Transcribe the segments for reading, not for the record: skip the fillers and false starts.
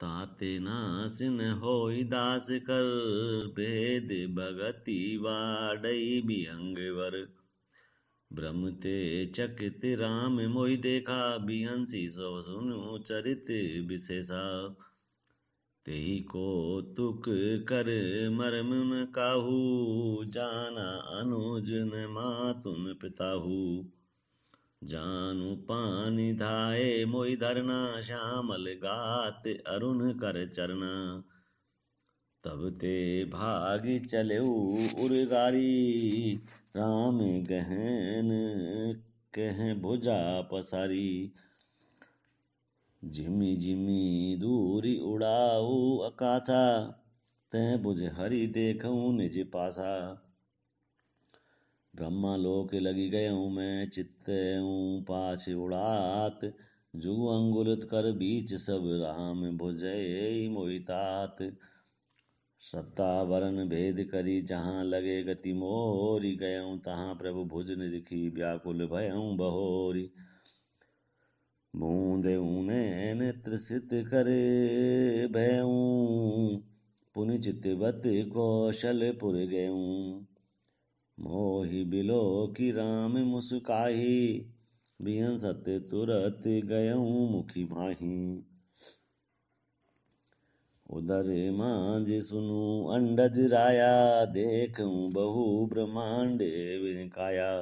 ताते नासिन होई दास कर, भेद भगति वाडई बिहंगवर। भ्रमते चकित राम मोहि देखा, बिहंसी सो सुनु चरित विशेषा। तेहि को तुक कर मर्म न काहू, जाना अनुज न मातुन पिताहू। जानु पानि धाये मोहि धरना, श्यामल गात अरुण कर चरना। तब ते भागी चलेऊ उर्गारी, राम गहन कह भुजा पसारी। जिमि जिमि दूरी उड़ाऊ आकाशा, तै बुझ हरि देखऊँ निज पासा। ब्रह्मालोक लगी गयऊँ मैं, चित्तऊँ पाछ उड़ात। जुग अंगुलित कर बीच सब, राम भुजै मोहि तात। सप्तावरण भेद करी जहाँ लगे गति मोरी, गयऊँ तहाँ प्रभु भुज निरखी व्याकुल भयऊँ बहोरी। मूंदेऊ नैन त्रसित करे भयऊँ, पुनि चितवत कौशलपुर गयऊँ। मोहि बिलो की राम मुस्काही, बिहंसत तुरत गयऊँ मुखी माही। उदर मांझ सुनु अंडज राया, देखऊँ बहु ब्रह्मांड विकाया।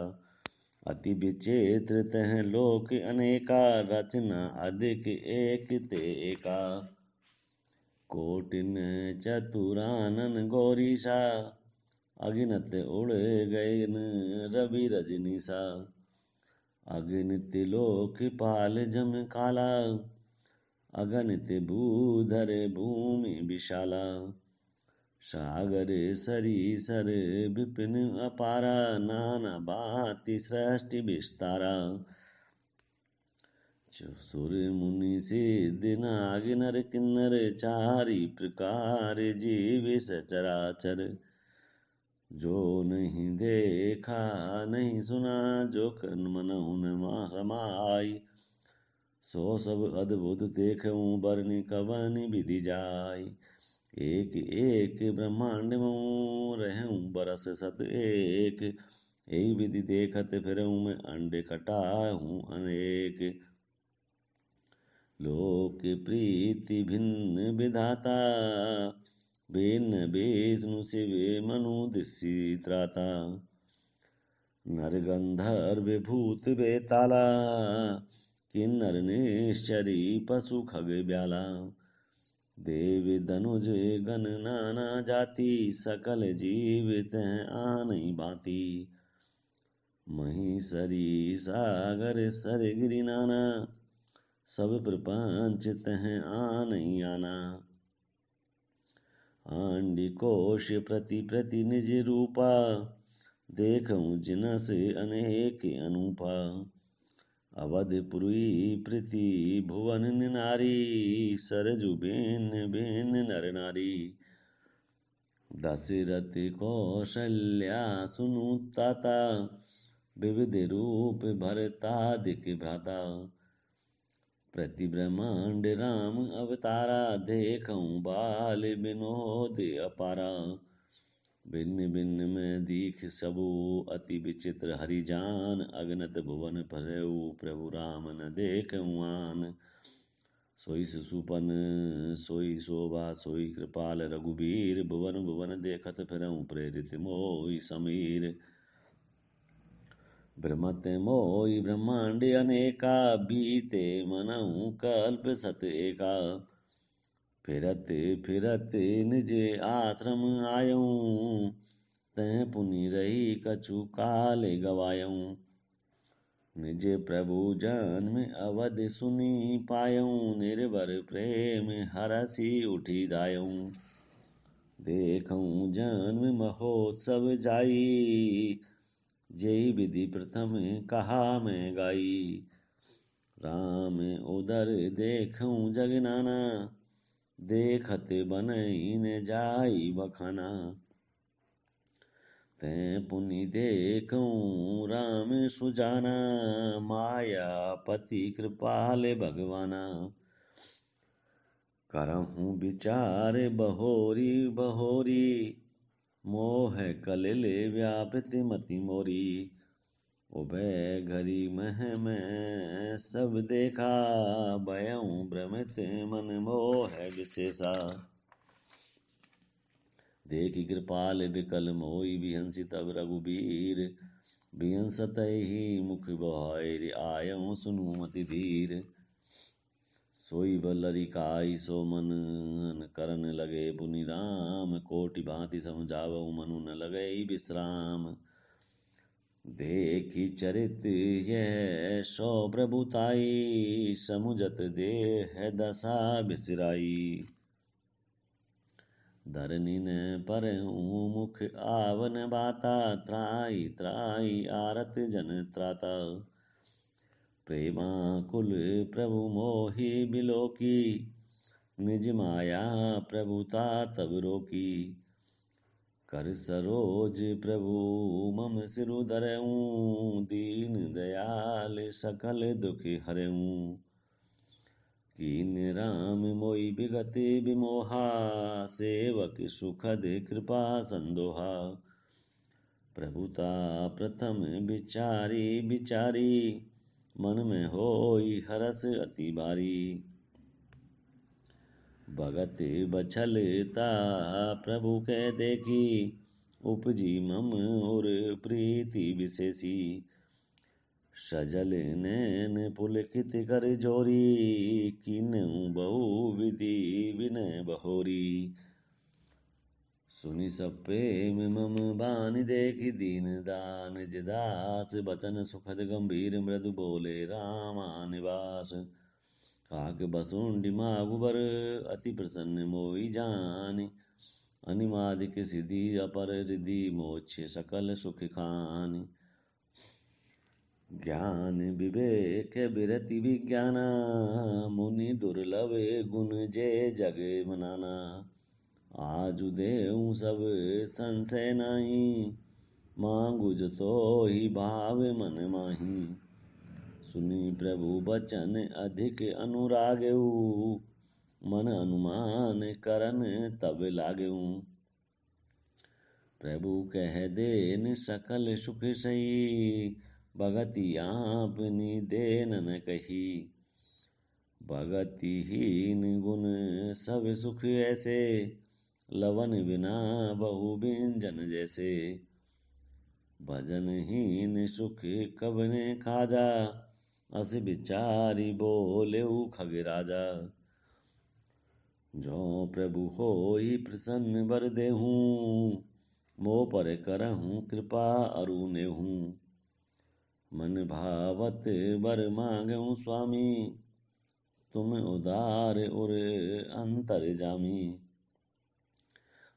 अति विचित्र तह लोक अनेका, रचना अधिक एक ते एका। कोटिन चतुरानन गौरीशा, अगिनत उड़ गयन रवि रजनीसा। अगणित लोकपाल जम काला, अगणित भूधर भूमि विशाला। सागर सरीसर विपिन अपारा, नाना भांति सृष्टि विस्तारा। सुर मुनि सिद्ध नाग नर किन्नर, चारि प्रकार जीव सचराचर। जो नहीं देखा नहीं सुना, जो कन मनहु न समाई। सो सब अद्भुत देखऊँ, बरनि कवनि विधि जाय। एक एक ब्रह्मांड मऊ रहूँ बरस सत एक, यही विधि देखत फिरऊँ मैं अंड कटाहूँ अनेक। लोक प्रीति भिन्न विधाता, भिन्न विष्णु शिव मनु दिसि त्राता। नर गंधर्व भूत बेताला, किन्नर निश्चरी पशु खग ब्याला। देव धनुज गण नाना जाति, सकल जीव तह आनहि भांति। महीसरी सागर सर गिरि नाना, सब प्रपंच तह आनहि आना। आंडी कोश प्रति प्रति निज रूपा, देखऊँ जिनस अनेक अनूपा। अवधपुरी प्रीति भुवन नारी, सरजु भिन्न भिन्न नर नारी। दशरथ कौशल्या सुनु ताता, विविध रूप भरतादिक भ्राता। प्रति ब्रह्मांड राम अवतारा, देखऊँ बाल विनोद अपारा। भिन्न भिन्न में दीख सबु, अति विचित्र हरि जान। अगनत भुवन भरेऊ, प्रभु राम न देखऊँ आन। सोई सुपन सोई शोभा, सोई कृपाल रघुबीर। भुवन भुवन देखत फिरऊँ, प्रेरित मोहि समीर। भ्रमत मोहि ब्रह्मांड अनेका, बीते मनहु कल्प सत एका। फिरत फिरत निज आश्रम आयऊँ, तह पुनि रही कछु काल गवायऊँ। निज प्रभु जन्म अवध सुनी पायऊँ, निर्भर प्रेम हरषि उठी दायऊँ। देखऊँ जन्म महोत्सव जाई, जेहि विधि प्रथम कहा मैं गाई। राम उदर देखऊँ जग नाना, देखत बनई न जाई बखाना। तैं पुनि देखऊँ राम सुजाना, मायापति कृपाल भगवाना। करहूँ विचार बहोरी बहोरी, मोह कलिल व्यापित मति मोरी। उभय घरी मैं सब देखा, भयऊँ भ्रमित मन मोह विशेषा। देखि कृपाल विकल मोई, बिहंसि तब रघुबीर। बिहंसत ही मुख बहाय, आयऊँ सुनु मति धीर। सोई बलरिकाई सो मन, करन लगे पुनि राम। कोटि भांति समझावऊ, मनु न लगे विश्राम। देखी चरित यह सो प्रभुताई, समुझत देह दशा बिसराई। धरनी न परहूँ मुख आवन बाता, त्राहि त्राहि आरत जन त्राता। प्रेमाकुल प्रभु मोहि बिलोकी, निज माया प्रभुता तब रोकी। कर सरोज प्रभु मम सिरु धरऊँ, दीन दयाल सकल दुख हरऊँ। कीन राम मोहि विगति विमोहा, सेवक सुखद कृपा संदोहा। प्रभुता प्रथम विचारी विचारी, मन में होई हरस अति भारी। भगत बछलता प्रभु के देखी, उपजी मम उर प्रीति विशेषी। सजल नैन पुलकित कर जोरी, कीन्हु बहु विधि विनय बहोरी। सुनि सब प्रेम मम बानि देखि, दीन दान दास बचन सुखद गंभीर। मृदु बोले रामा निवास, काक बसुंडी मागुबर। अति प्रसन्न मोहि जानि, अनिमादिक सिद्धि अपर रिद्धि। मोक्ष सकल सुख खानि, ज्ञान विवेक बिरति विज्ञाना। मुनि दुर्लभ गुण जे जग मनाना। आजु देऊँ सब संशय नाही, मांगु जो तोहि भाव मन माही। सुनि प्रभु बचन अधिक अनुरागेऊ, मन अनुमान करन तब लागेऊ। प्रभु कह देन सकल सुख सही, भगति आपनी देन न कही। भगतिहीन गुण सब सुख ऐसे, लवन बिना बहु व्यंजन जैसे। भजनहीन सुख कबने खाजा, अस विचारी बोलेऊ खगराजा। जो प्रभु होई प्रसन्न बर देहूँ, मोह पर करहूँ कृपा अरु नेहूँ। मन भावत बर मांगऊँ स्वामी, तुम उदार उर अंतर्जामी।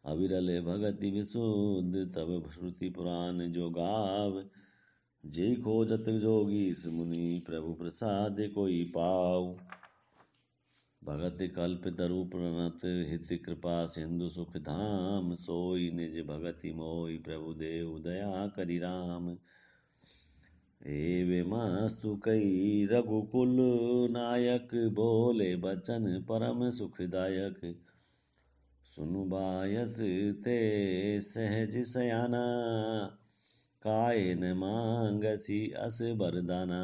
अविरल भगति विशुद्ध तब श्रुति पुराण जो गाव। जे खोजत जोगी मुनि, प्रभु प्रसाद कोई पाव। भगत कल्प तरु प्रणत, हित कृपा सिंधु सुख धाम। सोई निज भगति मोहि, प्रभु देव दया करि राम। एवे मास्तु कई रघुकुल नायक, बोले बचन परम सुखदायक। सुनु बायस ते सहज सयाना, काय न मांगसी अस बरदाना।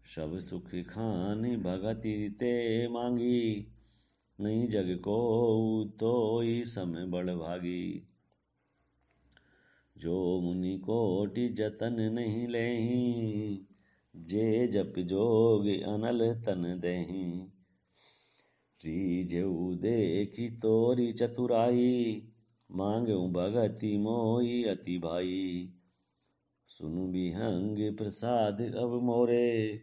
सब सुख खानि भगति ते मांगी, नहीं जग को तोई सम बड़ भागी। जो मुनि कोटि जतन नहीं लेहीं, जे जप जोग अनल तन देहीं। रीझऊ देखी तोरी चतुराई, मांगऊ भगति मोहि अति भाई। सुनु बिहंग प्रसाद अब मोरे,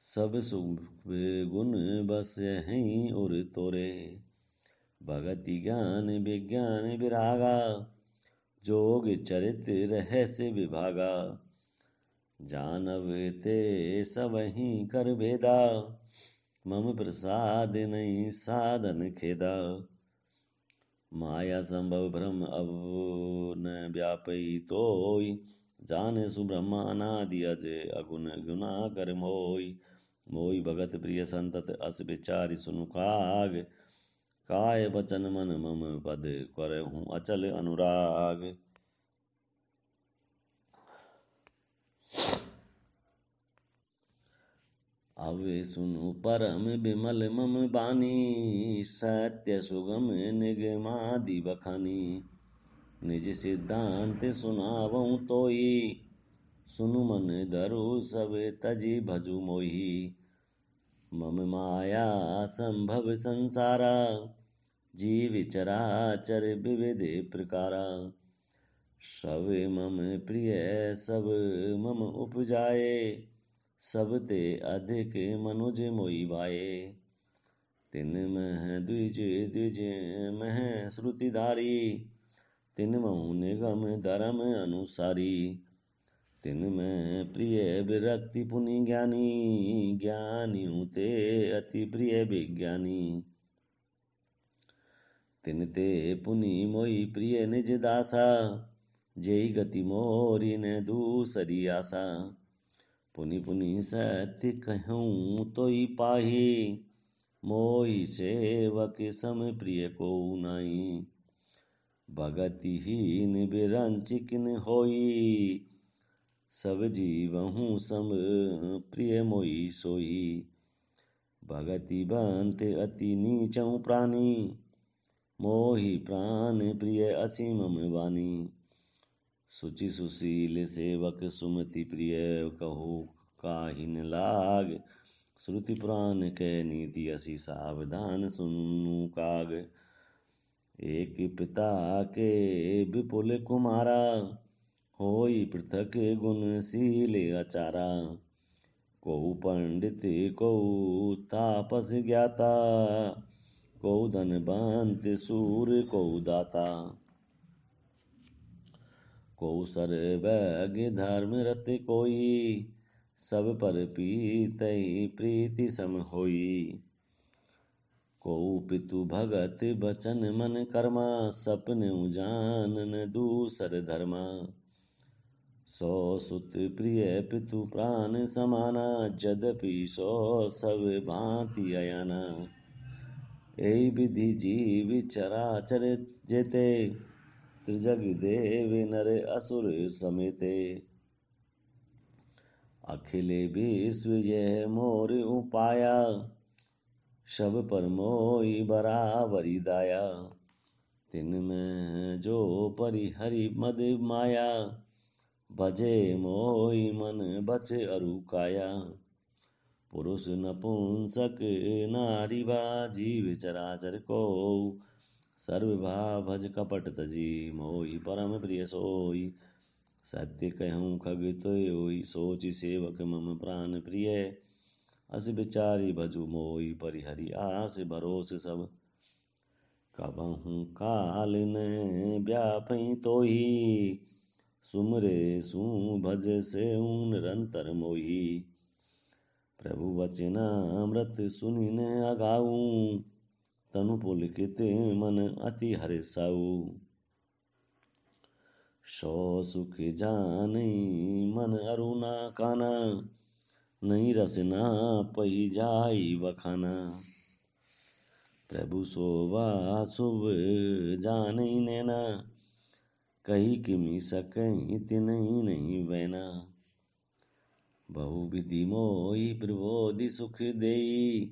सब शुभ गुण बस हैं उर तोरे। भगति ज्ञान विज्ञान विरागा, जोग चरित रहस्य विभागा। जानव ते सबहि कर भेदा, मम प्रसाद नहीं साधन खेदा। माया संभव भ्रम अब न व्यापई तोय, जाने सुब्रह्मा अनादि अजय अगुण गुना कर मोय। मोहि भगत प्रिय संतत अस विचारि सुनु काग। काय बचन मन मम पद करहूँ अचल अनुराग। अवे सुनु परम बिमल मम बानी। सत्य सुगम निगमादि बखानी। निज सिद्धांत सुनावऊँ तोई। सुनु मन धरु सब तजी भजु मोहि। मम माया संभव संसारा। जीव चराचर विविध प्रकारा। सब मम प्रिय सब मम उपजाए। सब ते अधिक मनुज मोहि भाए। तिन मह द्विज द्विज मह श्रुतिधारी। तिन महु निगम धर्म अनुसारी। तिन में प्रिय विरक्ति पुनि ज्ञानी। ज्ञानी ते अति प्रिय विज्ञानी। तिन ते पुनि मोहि प्रिय निज दासा। जेहि गति मोरी न दूसरी आशा। पुनि पुनि सत्य कहूँ तोई पाही। मोहि सेवक सम प्रिय को नाई। भगतिहीन बिरंच किन होई। सब जीवहूँ सम प्रिय मोहि सोई। भगति बंत अति नीचऊ प्राणी। मोहि प्राण प्रिय असी मम वाणी। सुचि सुशील सेवक सुमति प्रिय कहु काहिन लाग। श्रुति पुराण के नीति असी सावधान सुनु काग। एक पिता के विपुल कुमारा। होई पृथक गुणशील आचारा। को पंडित को तापस ज्ञाता। को धनवंत सूर को दाता। को सर्वज्ञ धर्म रत कोई। सब पर पीतई प्रीति सम होई। को पितु भगत बचन मन कर्मा। सपने जानन दूसर धर्मा। सो सुत प्रिय पितु प्राण समाना। यद्यपि सो सब भांति अयाना। एहि विधि जीव चराचर जेते। त्रिजग देव नर असुर समेते। अखिल विश्व यह मोर उपाया। सब पर मोहि बराबरी दाया। तिन में जो परिहरि मद माया। भजे मोहि मन बच अरु काया। पुरुष नपुंसक नारी बा जीव चराचर को। सर्वभाव भज कपट तजी। मोहि परम प्रिय सोई। सत्य कहूँ खग तोई। सोचि सेवक मम प्राण प्रिय। अस विचारी भजु मोहि परिहरि आस भरोस सब। कबहूँ काल न व्यापई तोहि। सुमरे सु भज से निरंतर मोहि। प्रभु वचनामृत सुनि न अगाऊँ। तनु पुलकित मन अति हर्षाऊ। सो सुख जानै मन अरु ना काना। नहीं रसना पही जाई बखाना। प्रभु शोभा शुभ जानै नैना। कही किमि सकहि तिन्हि नहीं बैना। बहुविधि मोहि प्रबोधि सुख देई।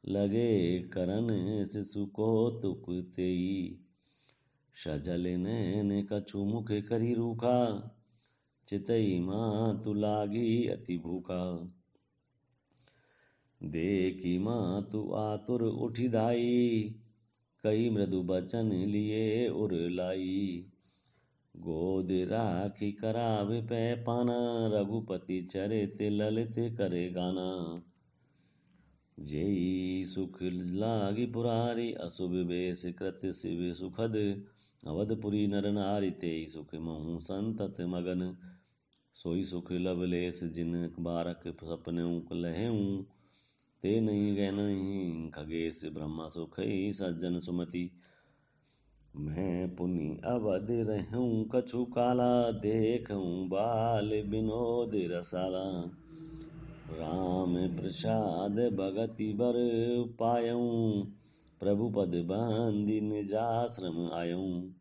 लगे करन शिशु को तुक तेई। सजल नैन कछु मुख करी रूखा। चितई मातु लागी अति भूखा। देखी मातु आतुर उठी धाई। कई मृदु बचन लिए उर लाई। गोद राखी करावे पै पाना। रघुपति चरित ललित करे गाना। जेई सुख लागी पुरारी। अशुभ वेश कृत शिव सुखद। अवधपुरी नर नारी तेई सुख महु संतत मगन। सोई सुख लवलेश जिन बारक सपनेऊ लहेऊ। ते नहीं गए नहीं खगेश ब्रह्मा सुखई सज्जन सुमति। मैं पुनि अवध रहूँ कछु काला। देखूँ बाल विनोद रसाला। राम प्रसाद भगति बर पायऊँ, प्रभु पद बांधि निजाश्रम आयऊँ।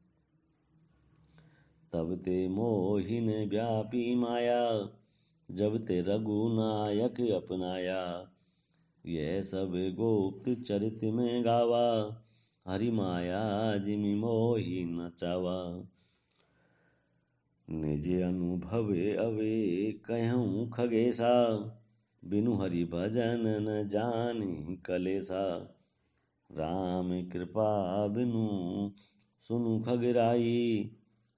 तब ते मोहिन व्यापी माया, जब ते रघुनायक अपनाया। यह सब गोप्त चरित में गावा, हरि माया जिमि मोहि न चावा। निज अनुभव अवे कहूँ खगेसा, बिनु हरि भजन न जानि कलेसा। राम कृपा बिनु सुनु खगराई,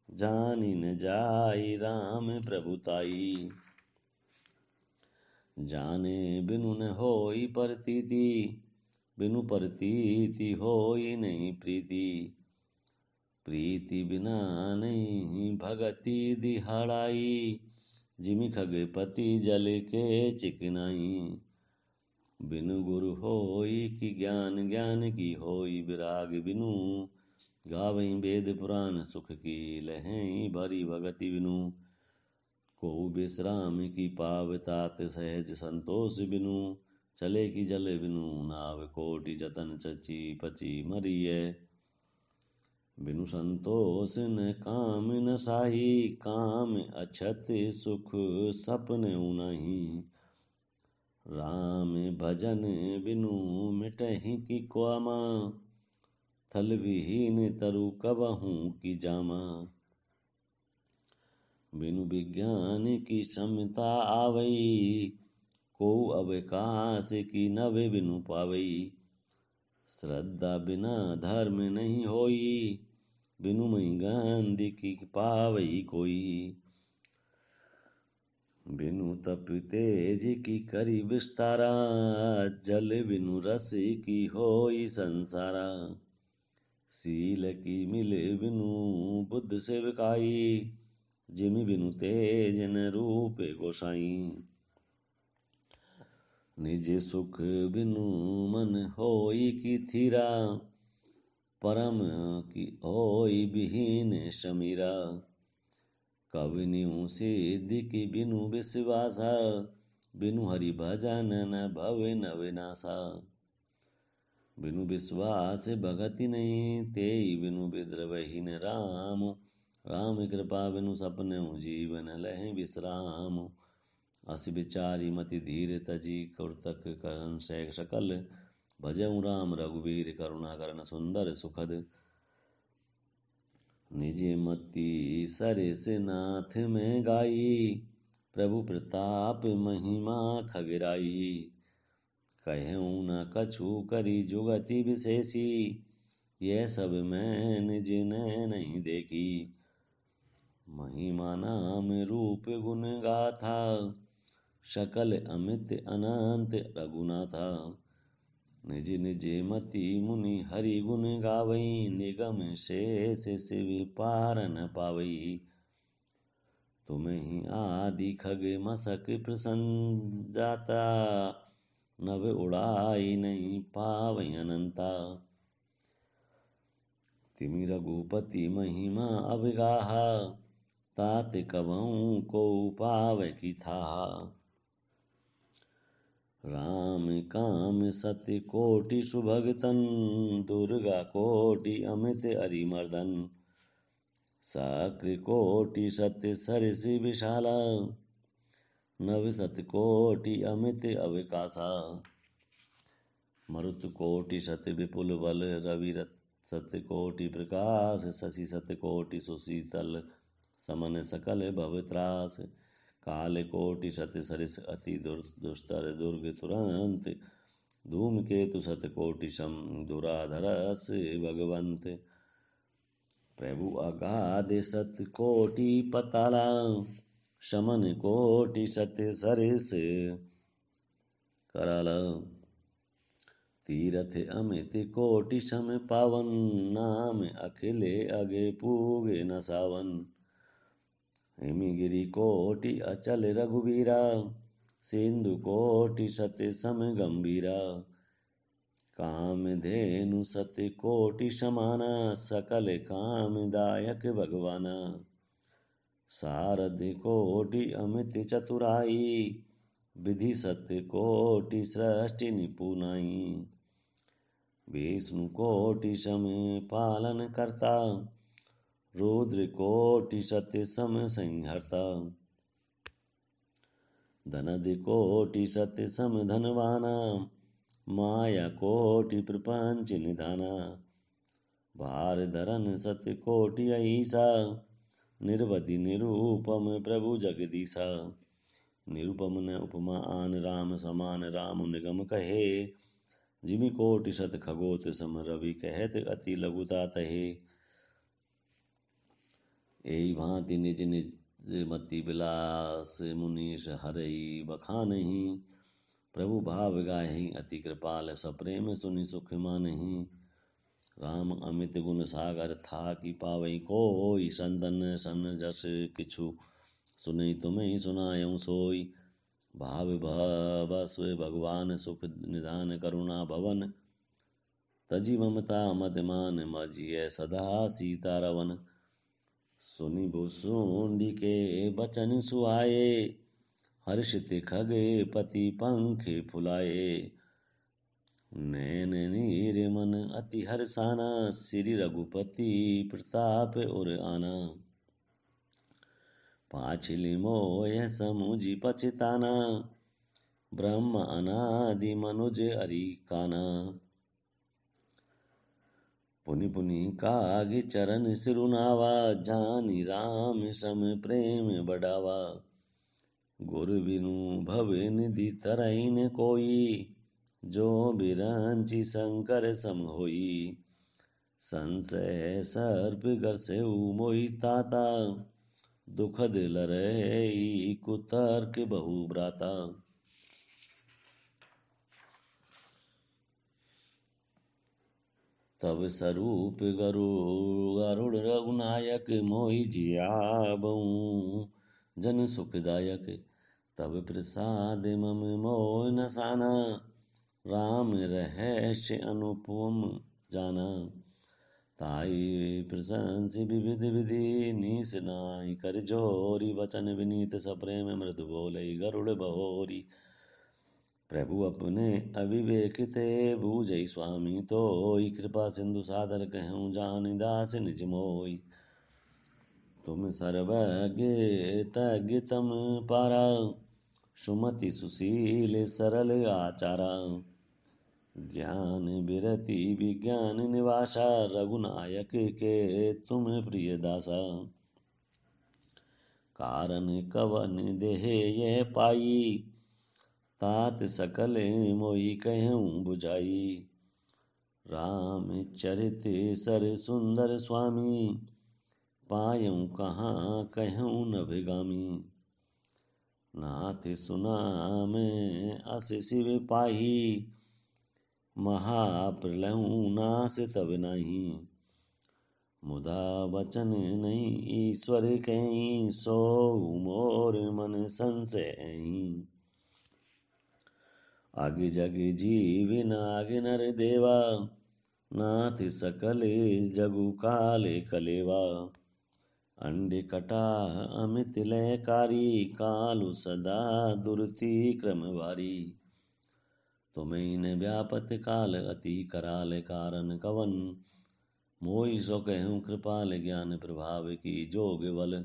जानि न जाई राम प्रभुताई। जाने बिनु न होई प्रतीति, बिनु प्रतीति होई नहीं प्रीति। प्रीति बिना नहीं भगति दिहाड़ाई, जिमि खगपति जल के चिकनाई। बिनु गुरु होई कि ज्ञान, ज्ञान की होई विराग बिनु। गावई वेद पुराण सुख की लहई, भरी भगति बिनु। को विश्राम की पावतात, सहज संतोष बिनु। चले की जल बिनु, नाव कोटि जतन चची पची मरिय। बिनु संतोष न काम न साही, काम अछत सुख सपन उनाही। राम भजन बिनु मिटहि की क्वामा, थल विहीन तरु कबहूँ की जामा। बिनु विज्ञान की क्षमता आवई, को अवकाश की नभ बिनु पावई। श्रद्धा बिना धर्म नहीं होई, बिनु मई गांधी की पावई कोई। बिनु तप तेज की करी विस्तारा, जल बिनु रस की होई संसारा। सील की मिले बिनु बुद्ध सेवकाई, जिमि बिनु तेज न रूप गोसाई। निज सुख बिनु मन होई की थीरा, परम की होई विहीन समीरा। कवनिउ सिद्धि की बिनु विश्वासा, बिनु हरि भजन न भव न विनाशा। बिनु विश्वास भगति नहीं, तेई बिनु विद्रवही न राम। राम कृपा बिनु सपनउ जीवन लहि विश्राम। अस विचारी मति धीर तजी, कुरतक करन सैक सकल। भजऊ राम रघुवीर, करुणा करन सुंदर सुखद। निज मति सरिस नाथ में गाई, प्रभु प्रताप महिमा खगराई। कहूँ न कछु करी जुगति विशेषी, यह सब मैं निज ने नहीं देखी। महिमा नाम रूप गुण गाथा, सकल अमित अनंत रघुनाथा। निज निज मति मुनि हरि गुण गावई, निगम शेष शिव पार न पावई। तुम्हि आदि खग मसक प्रसन्न जाता, नभ उड़ाई नहीं पावई अनंता। तिमि रघुपति महिमा अभिगाहा, तात कबहूँ को पावै की थाहा। राम काम सत्य कोटि सुभगतन, दुर्गा कोटि अमित अरिमर्दन। सक्र कोटि सत्य सरिस विशाला, नव सत कोटि अमित अविकासा। मरुत कोटि सत्य विपुल बल, रवि सत्य कोटि प्रकाश। शशि सत्य कोटि सुशीतल, समन सकल भव त्रास। काल कोटि सत्य सरिस अति दुस्तर, दुर्ग तुरंत। धूमकेतु सत्य कोटि सम, दुराधरस भगवंत। प्रभु अगाध सत्य कोटि पताला, शमन कोटि सत्य सरिस कराला। तीरथ अमित कोटि सम पावन, नाम अखिले अगे पूगे न सावन। हिमगिरि कोटि अचल रघुबीरा, सिंधु कोटि सत्य सम गंभीरा। कामधेनु सत्य कोटि समाना, सकल कामदायक भगवाना। सारथि कोटि अमित चतुराई, विधि सत्य कोटि सृष्टि निपुनाई। विष्णु कोटि सम पालन करता, रुद्र कोटि सत्य सम संहर्ता। धनदि कोटि सत्य सम धनवाना, माया कोटि प्रपंच निधाना। भार धरन सत्य कोटि ऐसा, निर्वधि निरूपम प्रभु जगदीसा। निरूपम न उपमा आन, राम समान राम निगम कहे। जिमि कोटि सत खगोत सम, रवि कहत अति लघुता तहे। एहि भांति निज निज मति विलास, मुनीश हरई बखानहि। प्रभु भाव गाहि अति कृपाल, सप्रेम सुनि सुख मानहि। राम अमित गुण सागर था कि पावई कोई, संतन सन जस किछु सुनई तुम्हें सुनायऊं सोई। भाव बस भगवान सुख निधान, करुणा भवन तजी ममता मद मान। मजिय सदा सीता रवन, सुनि भुसुंडी के बचन सुहाए। हर्षित खगे पति पंख फुलाए। नैन नीर मन अति हर्षाना, श्री रघुपति प्रताप उर आना। पाछिली मोह समुझि पछताना, ब्रह्म अनादि मनुज अरि काना। पुनि पुनि काग चरण सिरुनावा, जानि राम सम प्रेम बढ़ावा। गुरु बिनु भव निधि तरई न कोई, जो बिरंचि शंकर सम होई। संशय सर्प गर्सेउ मोहि ताता, दुखद लरई कुतर्क बहु भ्राता। तब स्वरूप गरुड़ रघुनायक, मोहि जियाबऊ जन सुखदायक। तब प्रसाद मम मोह नसाना, राम रहस्य अनुपम जाना। ताई प्रशंस विविध विधि, नीस नाई कर जोरी। वचन विनीत सप्रेम, मृदु बोले गरुड़ बहोरी। प्रभु अपने अविवेक ते, बूझई स्वामी तोई। कृपा सिंधु सादर कहूँ, जानि दास निज मोई। तुम सर्वज्ञ तज्ञ तम पारा, सुमति सुशील सरल आचारा। ज्ञान बिरति विज्ञान निवासा, रघुनायक के तुम प्रिय दासा। कारण कवन देह ये पाई, तात सकल मोहि कहूँ बुझाई। राम चरित सर सुंदर स्वामी, पायऊँ कहाँ कहूँ नभिगामी। नाथ सुना मैं अस शिव पाही, महाप्रलहू नाश तब नहीं। मुदा वचन नहीं ईश्वर कहीं, सो मोर मन संशय। अग जग जीव नाग नर देवा, नाथ सकल जगु काले कलेवा। अंड कटा अमित लयकारी, कालु सदा दुर्ति क्रम वारी। तुम्हें न व्यापत काल अति कराल, कारण कवन मोहि सो कहूँ कृपाल। ज्ञान प्रभाव की जोग बल,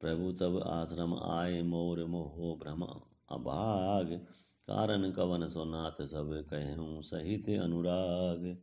प्रभु तब आश्रम आए मोर मोह भ्रम अभाग। कारण कवन सो नाथ सब कहूँ सहित अनुराग।